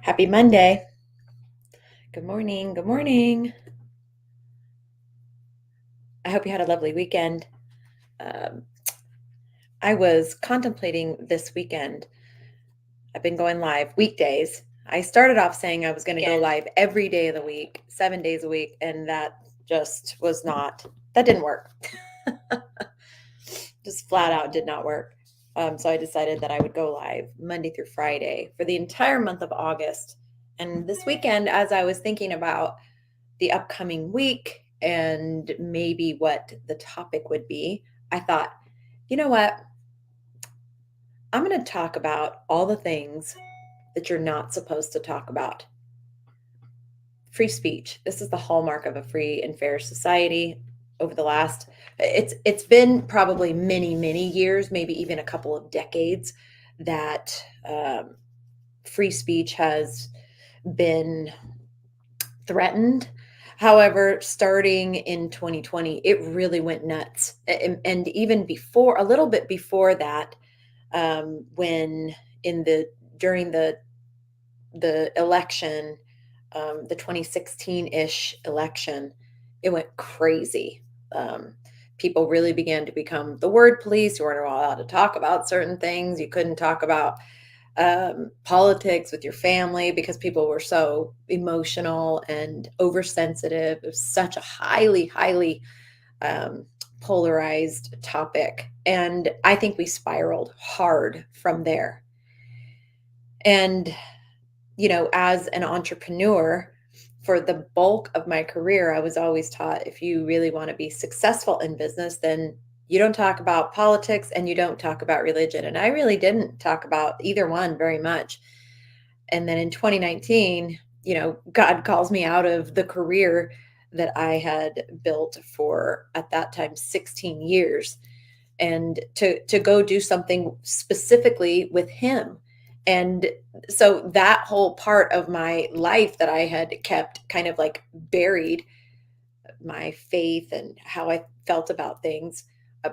Happy Monday. Good morning. Good morning. I hope you had a lovely weekend. Um, I was contemplating this weekend. I've been going live weekdays. I started off saying I was going to go live every day of the week, 7 days a week, and that just was not, that didn't work. Just flat out did not work. So I decided that I would go live Monday through Friday for the entire month of August. And this weekend, as I was thinking about the upcoming week and maybe what the topic would be, I thought, you know what? I'm going to talk about all the things that you're not supposed to talk about. Free speech. This is the hallmark of a free and fair society. Over the last, it's been probably many years, maybe even a couple of decades, that free speech has been threatened. However, starting in 2020, it really went nuts. And even before, a little bit before that, when in the during the election, the 2016-ish election, it went crazy. Um, People really began to become the word police. You weren't allowed to talk about certain things. You couldn't talk about politics with your family because people were so emotional and oversensitive. It was such a highly um, polarized topic. And I think we spiraled hard from there. And, as an entrepreneur, for the bulk of my career, I was always taught if you really want to be successful in business, then you don't talk about politics and you don't talk about religion. And I really didn't talk about either one very much. And then in 2019, God calls me out of the career that I had built for, at that time, 16 years, and to go do something specifically with him. And so that whole part of my life that I had kept kind of like buried, my faith and how I felt about things,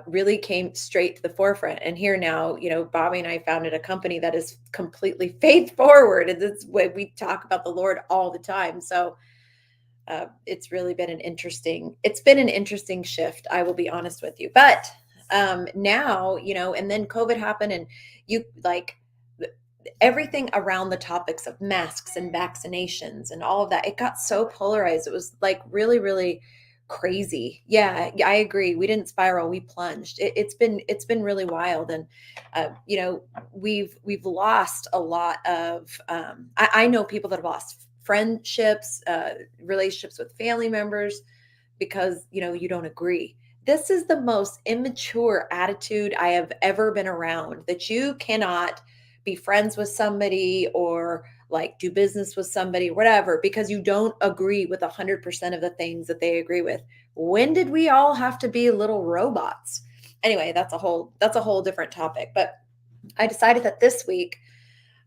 really came straight to the forefront. And here now, Bobby and I founded a company that is completely faith forward. And it's way we talk about the Lord all the time. So it's really been an interesting shift. I will be honest with you. But now, and then COVID happened, and you like everything around the topics of masks and vaccinations and all of that, it got so polarized. It was like really crazy. Yeah, I agree. We didn't spiral, we plunged. It's been really wild. And we've lost a lot of I know people that have lost friendships, relationships with family members, because you don't agree. This is the most immature attitude I have ever been around, that you cannot be friends with somebody or like do business with somebody, whatever, because you don't agree with 100% of the things that they agree with. When did we all have to be little robots? Anyway, that's a whole different topic. But I decided that this week,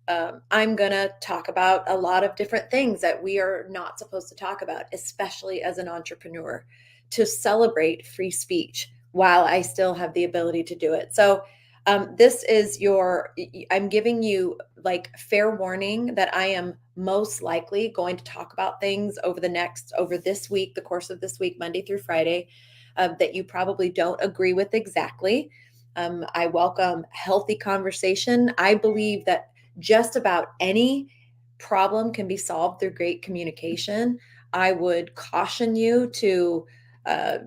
I'm going to talk about a lot of different things that we are not supposed to talk about, especially as an entrepreneur, to celebrate free speech while I still have the ability to do it. So, this is I'm giving you like fair warning that I am most likely going to talk about things over this week, the course of this week, Monday through Friday, that you probably don't agree with exactly. I welcome healthy conversation. I believe that just about any problem can be solved through great communication. I would caution you to uh,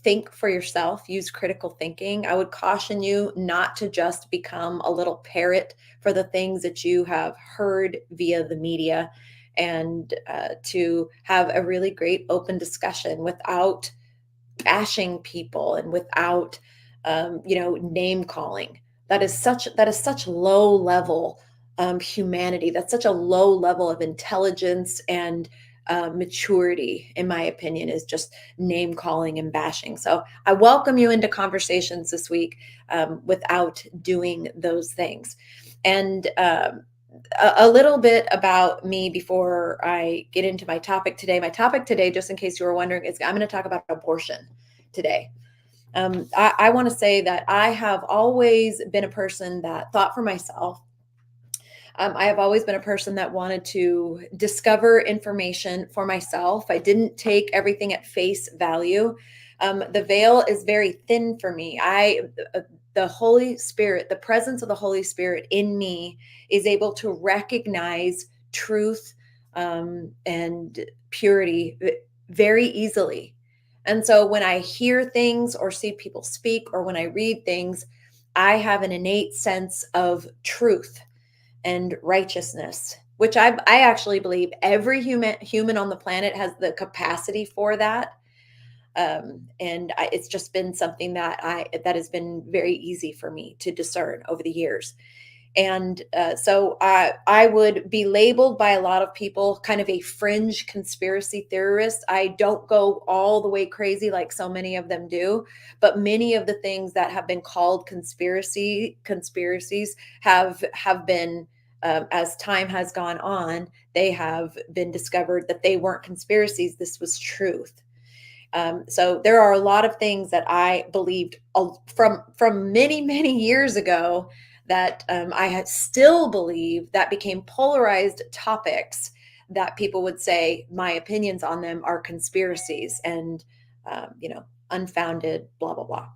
think for yourself, use critical thinking. I would caution you not to just become a little parrot for the things that you have heard via the media, and to have a really great open discussion without bashing people and without name calling. That is such low level humanity. That's such a low level of intelligence and maturity, in my opinion, is just name calling and bashing. So I welcome you into conversations this week, without doing those things. And a little bit about me before I get into my topic today. My topic today, just in case you were wondering, is I'm going to talk about abortion today. I want to say that I have always been a person that thought for myself. I have always been a person that wanted to discover information for myself. I didn't take everything at face value. The veil is very thin for me. The Holy Spirit, the presence of the Holy Spirit in me is able to recognize truth and purity very easily. And so when I hear things or see people speak or when I read things, I have an innate sense of truth and righteousness, which I actually believe every human on the planet has the capacity for that. It's just been something that has been very easy for me to discern over the years. And so I would be labeled by a lot of people kind of a fringe conspiracy theorist. I don't go all the way crazy like so many of them do, but many of the things that have been called conspiracies have been, as time has gone on, they have been discovered that they weren't conspiracies. This was truth. So there are a lot of things that I believed from many years ago that I had still believe that became polarized topics that people would say my opinions on them are conspiracies and unfounded, blah blah blah.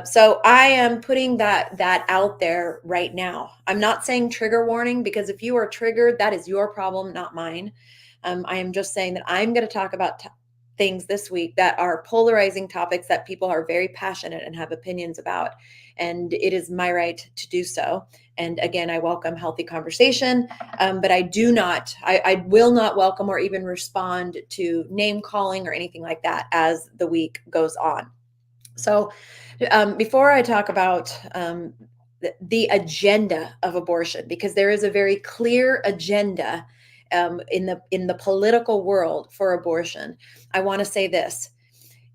So I am putting that out there right now. I'm not saying trigger warning, because if you are triggered, that is your problem, not mine. I am just saying that I'm going to talk about things this week that are polarizing topics that people are very passionate and have opinions about. And it is my right to do so. And again, I welcome healthy conversation, but I will not welcome or even respond to name calling or anything like that as the week goes on. So before I talk about the agenda of abortion, because there is a very clear agenda in the political world for abortion, I want to say this.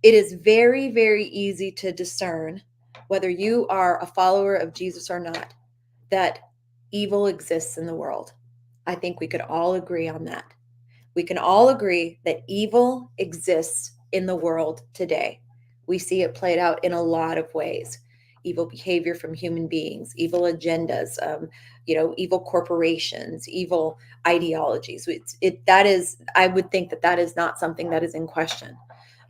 It is very easy to discern whether you are a follower of Jesus or not, that evil exists in the world. I think we could all agree on that. We can all agree that evil exists in the world today. We see it played out in a lot of ways. Evil behavior from human beings, evil agendas, evil corporations, evil ideologies. I would think that is not something that is in question.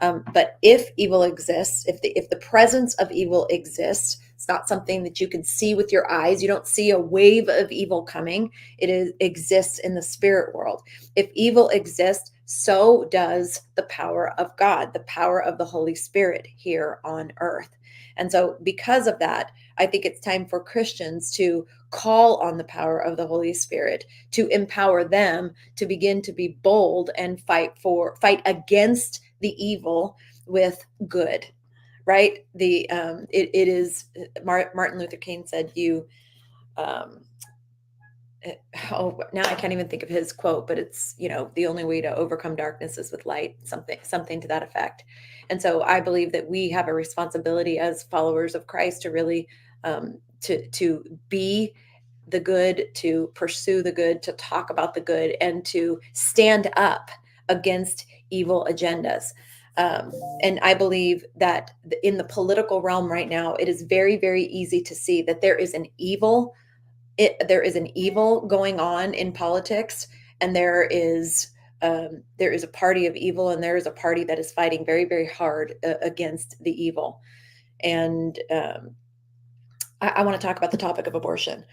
But if evil exists, if the presence of evil exists, it's not something that you can see with your eyes. You don't see a wave of evil coming. Exists in the spirit world. If evil exists, so does the power of God, the power of the Holy Spirit here on earth. And so because of that, I think it's time for Christians to call on the power of the Holy Spirit, to empower them to begin to be bold and fight against the evil with good. Right? It is Martin Luther King said, now I can't even think of his quote, but it's, the only way to overcome darkness is with light, something to that effect. And so I believe that we have a responsibility as followers of Christ to really to be the good, to pursue the good, to talk about the good, and to stand up against evil agendas. And I believe that in the political realm right now, it is very easy to see that there is an evil going on in politics, and there is a party of evil, and there is a party that is fighting very hard against the evil. And I want to talk about the topic of abortion.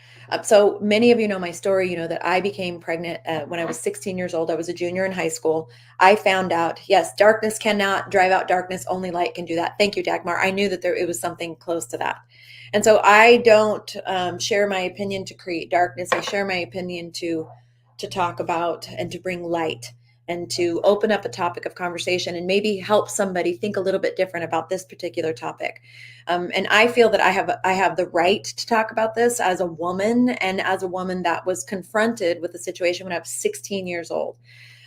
So many of you know my story. You know that I became pregnant when I was 16 years old. I was a junior in high school. I found out, yes, darkness cannot drive out darkness. Only light can do that. Thank you, Dagmar. I knew that it was something close to that. And so I don't share my opinion to create darkness. I share my opinion to talk about and to bring light, and to open up a topic of conversation and maybe help somebody think a little bit different about this particular topic. And I feel that I have the right to talk about this as a woman, and as a woman that was confronted with a situation when I was 16 years old.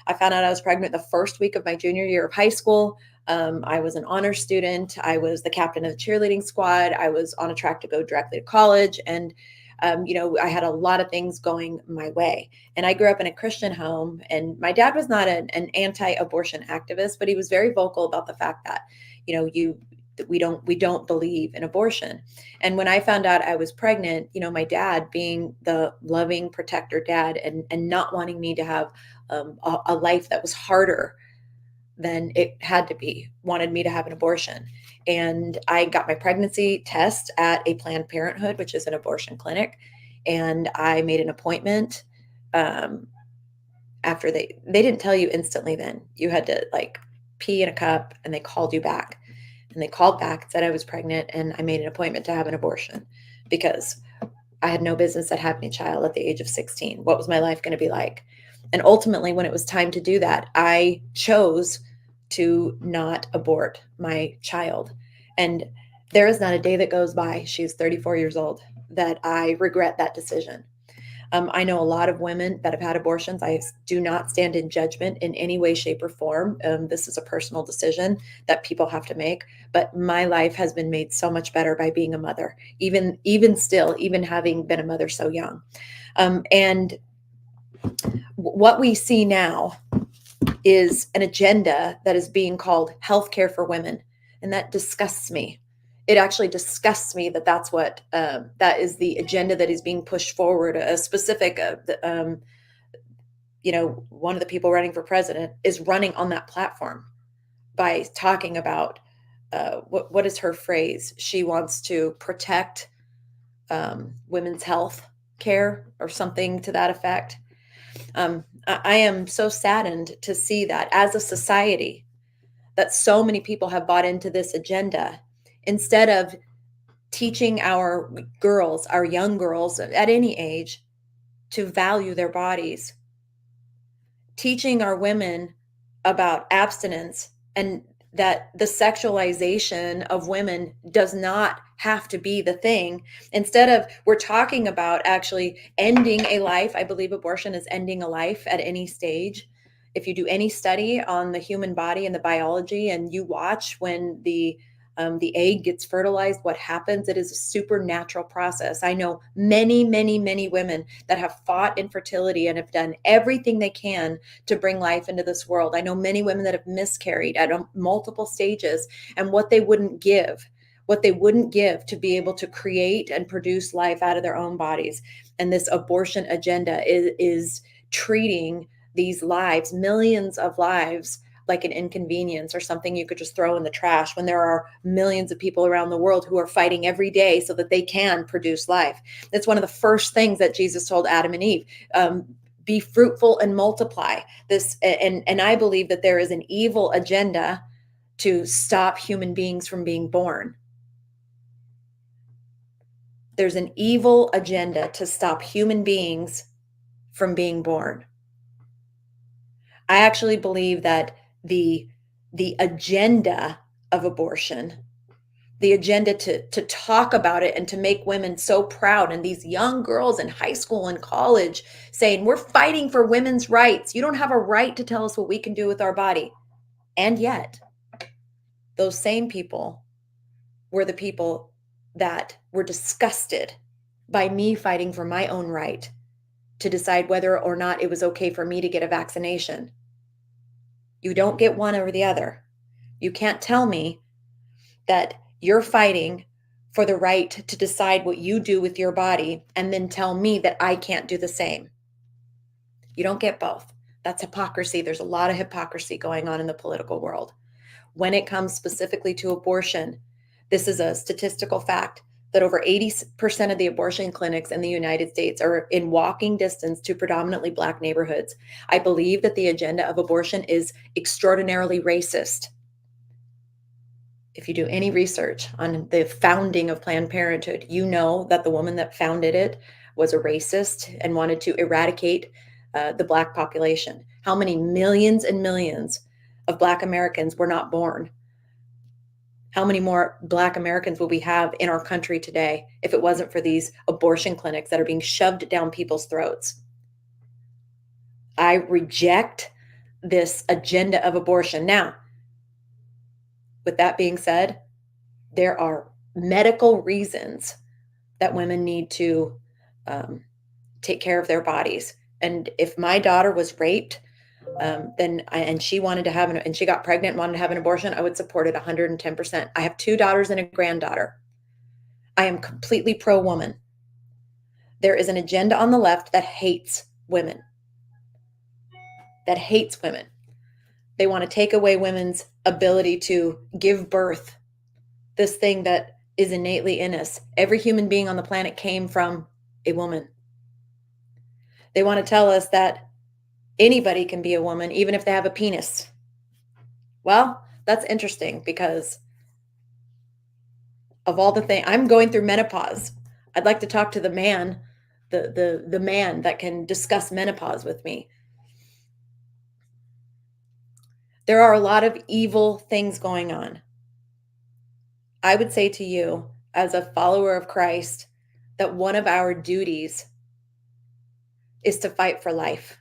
I found out I was pregnant the first week of my junior year of high school. I was an honor student. I was the captain of the cheerleading squad. I was on a track to go directly to college. And I had a lot of things going my way. And I grew up in a Christian home, and my dad was not an anti-abortion activist, but he was very vocal about the fact that, that we don't believe in abortion. And when I found out I was pregnant, my dad, being the loving protector dad, and not wanting me to have a life that was harder than it had to be, wanted me to have an abortion. And I got my pregnancy test at a Planned Parenthood, which is an abortion clinic. And I made an appointment. After they didn't tell you instantly, then you had to like pee in a cup, and they called you back. And they called back and said I was pregnant, and I made an appointment to have an abortion because I had no business at having a child at the age of 16. What was my life going to be like? And ultimately, when it was time to do that, I chose to not abort my child. And there is not a day that goes by, she's 34 years old, that I regret that decision. I know a lot of women that have had abortions. I do not stand in judgment in any way, shape, or form. This is a personal decision that people have to make. But my life has been made so much better by being a mother, even still, even having been a mother so young. And what we see now is an agenda that is being called healthcare for women, and that disgusts me. It actually disgusts me that that's what that is the agenda that is being pushed forward. A specific, one of the people running for president is running on that platform by talking about what is her phrase? She wants to protect women's health care or something to that effect. I am so saddened to see that as a society, that so many people have bought into this agenda instead of teaching our girls, our young girls at any age, to value their bodies, teaching our women about abstinence, and that the sexualization of women does not have to be the thing. Instead of, we're talking about actually ending a life. I believe abortion is ending a life at any stage. If you do any study on the human body and the biology, and you watch when the egg gets fertilized, what happens? It is a supernatural process. I know many, many, many women that have fought infertility and have done everything they can to bring life into this world. I know many women that have miscarried at multiple stages, and what they wouldn't give to be able to create and produce life out of their own bodies. And this abortion agenda is treating these lives, millions of lives, like an inconvenience or something you could just throw in the trash, when there are millions of people around the world who are fighting every day so that they can produce life. That's one of the first things that Jesus told Adam and Eve. Be fruitful and multiply. And I believe that there is an evil agenda to stop human beings from being born. There's an evil agenda to stop human beings from being born. I actually believe that the agenda of abortion, the agenda to talk about it and to make women so proud, and these young girls in high school and college saying, we're fighting for women's rights. You don't have a right to tell us what we can do with our body. And yet, those same people were the people that were disgusted by me fighting for my own right to decide whether or not it was okay for me to get a vaccination. You don't get one over the other. You can't tell me that you're fighting for the right to decide what you do with your body and then tell me that I can't do the same. You don't get both. That's hypocrisy. There's a lot of hypocrisy going on in the political world. When it comes specifically to abortion, this is a statistical fact that over 80% of the abortion clinics in the United States are in walking distance to predominantly Black neighborhoods. I believe that the agenda of abortion is extraordinarily racist. If you do any research on the founding of Planned Parenthood, you know that the woman that founded it was a racist and wanted to eradicate the Black population. How many millions and millions of Black Americans were not born? How many more Black Americans will we have in our country today if it wasn't for these abortion clinics that are being shoved down people's throats? I reject this agenda of abortion. Now, with that being said, there are medical reasons that women need to take care of their bodies. And if my daughter was raped and she wanted to have and she got pregnant and wanted to have an abortion, I would support it 110%. I have 2 daughters and a granddaughter. I am completely pro woman. There is an agenda on the left that hates women. That hates women. They want to take away women's ability to give birth, this thing that is innately in us. Every human being on the planet came from a woman. They want to tell us that anybody can be a woman, even if they have a penis. Well, that's interesting because of all the things, I'm going through menopause. I'd like to talk to the man, the man that can discuss menopause with me. There are a lot of evil things going on. I would say to you, as a follower of Christ, that one of our duties is to fight for life,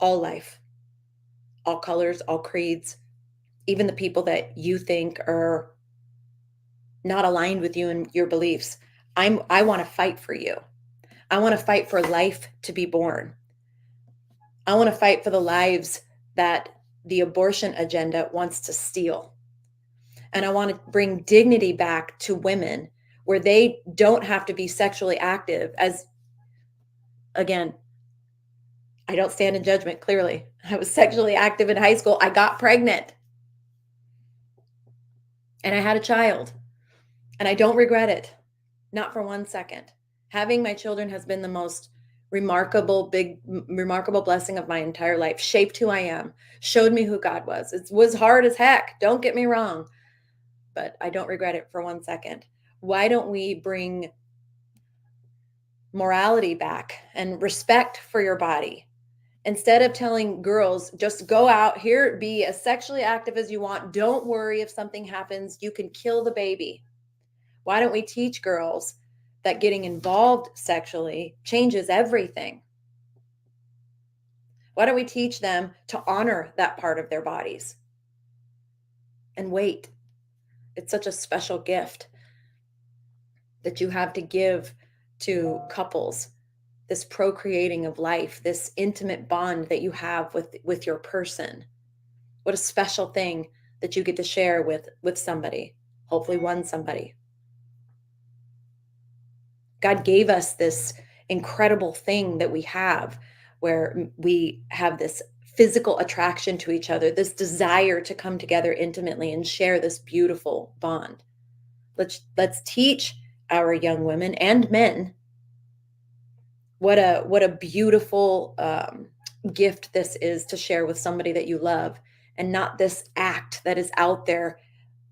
all colors, all creeds, even the people that you think are not aligned with you and your beliefs. I want to fight for you. I want to fight for life to be born. I want to fight for the lives that the abortion agenda wants to steal. And I want to bring dignity back to women where they don't have to be sexually active. As again, I don't stand in judgment, clearly. I was sexually active in high school. I got pregnant and I had a child, and I don't regret it. Not for 1 second. Having my children has been the most remarkable blessing of my entire life. Shaped who I am, showed me who God was. It was hard as heck, don't get me wrong, but I don't regret it for 1 second. Why don't we bring morality back and respect for your body? Instead of telling girls, just go out here, be as sexually active as you want. Don't worry if something happens, you can kill the baby. Why don't we teach girls that getting involved sexually changes everything? Why don't we teach them to honor that part of their bodies and wait? It's such a special gift that you have to give to couples, this procreating of life, this intimate bond that you have with your person. What a special thing that you get to share with somebody, hopefully one somebody. God gave us this incredible thing that we have, where we have this physical attraction to each other, this desire to come together intimately and share this beautiful bond. Let's teach our young women and men what a beautiful gift this is to share with somebody that you love, and not this act that is out there.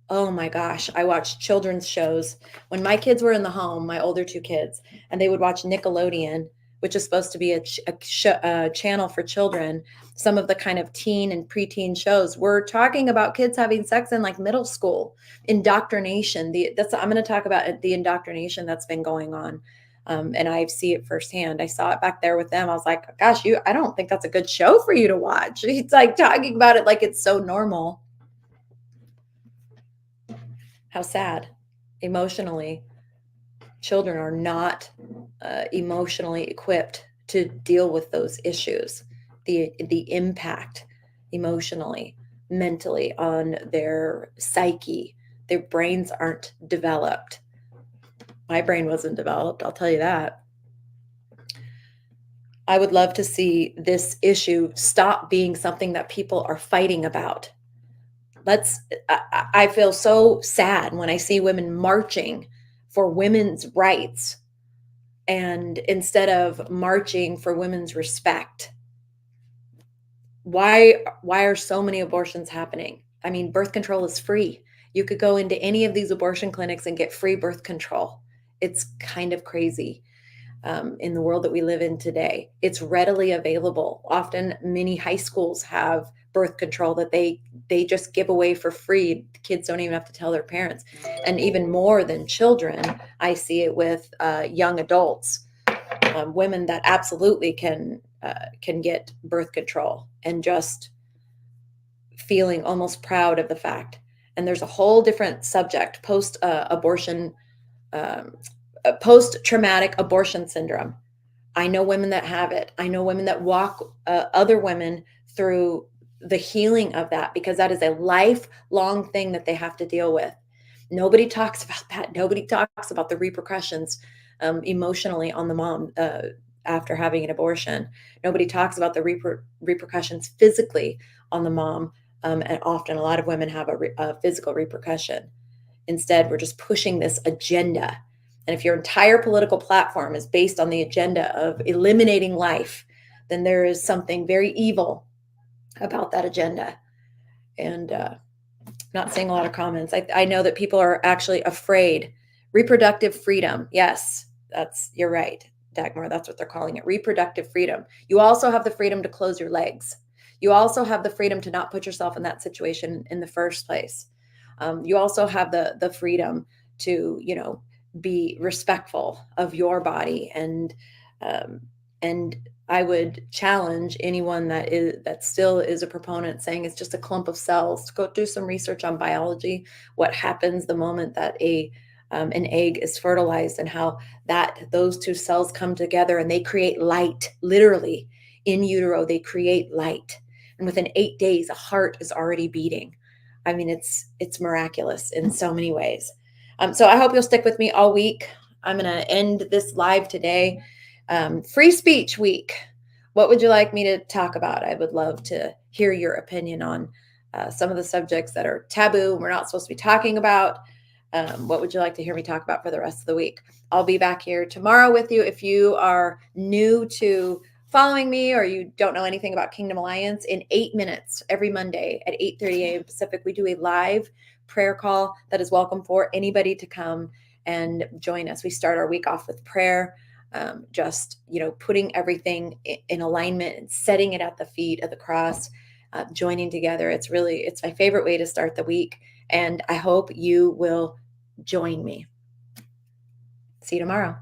Oh my gosh, I watched children's shows when my kids were in the home, my older 2 kids, and they would watch Nickelodeon, which is supposed to be a channel for children. Some of the kind of teen and preteen shows were talking about kids having sex in like middle school, indoctrination. I'm going to talk about the indoctrination that's been going on. And I see it firsthand. I saw it back there with them. I was like, gosh, I don't think that's a good show for you to watch. It's like talking about it like it's so normal. How sad. Emotionally, children are not emotionally equipped to deal with those issues. The impact emotionally, mentally on their psyche. Their brains aren't developed. My brain wasn't developed, I'll tell you that. I would love to see this issue stop being something that people are fighting about. I feel so sad when I see women marching for women's rights, and instead of marching for women's respect. Why are so many abortions happening? I mean, birth control is free. You could go into any of these abortion clinics and get free birth control. It's kind of crazy. In the world that we live in today, it's readily available. Often many high schools have birth control that they just give away for free. The kids don't even have to tell their parents. And even more than children, I see it with young adults, women that absolutely can get birth control, and just feeling almost proud of the fact. And there's a whole different subject, post-abortion post-traumatic abortion syndrome. I know women that have it. I know women that walk other women through the healing of that, because that is a lifelong thing that they have to deal with. Nobody talks about that. Nobody talks about the repercussions emotionally on the mom after having an abortion. Nobody talks about the repercussions physically on the mom. And often a lot of women have a physical repercussion. Instead, we're just pushing this agenda. And if your entire political platform is based on the agenda of eliminating life, then there is something very evil about that agenda. And not seeing a lot of comments. I know that people are actually afraid. Reproductive freedom. Yes, you're right, Dagmar. That's what they're calling it. Reproductive freedom. You also have the freedom to close your legs. You also have the freedom to not put yourself in that situation in the first place. You also have the freedom to, be respectful of your body. And I would challenge anyone that still is a proponent saying it's just a clump of cells to go do some research on biology, what happens the moment that an egg is fertilized, and how those two cells come together and they create light. Literally, in utero, they create light, and within 8 days, a heart is already beating. I mean, it's miraculous in so many ways. So I hope you'll stick with me all week. I'm going to end this live today. Free speech week. What would you like me to talk about? I would love to hear your opinion on some of the subjects that are taboo and we're not supposed to be talking about. What would you like to hear me talk about for the rest of the week? I'll be back here tomorrow with you. If you are new to following me or you don't know anything about Kingdom Alliance, in 8 minutes every Monday at 8:30 a.m. Pacific, we do a live prayer call that is welcome for anybody to come and join us. We start our week off with prayer, just putting everything in alignment and setting it at the feet of the cross, joining together. It's my favorite way to start the week, and I hope you will join me. See you tomorrow.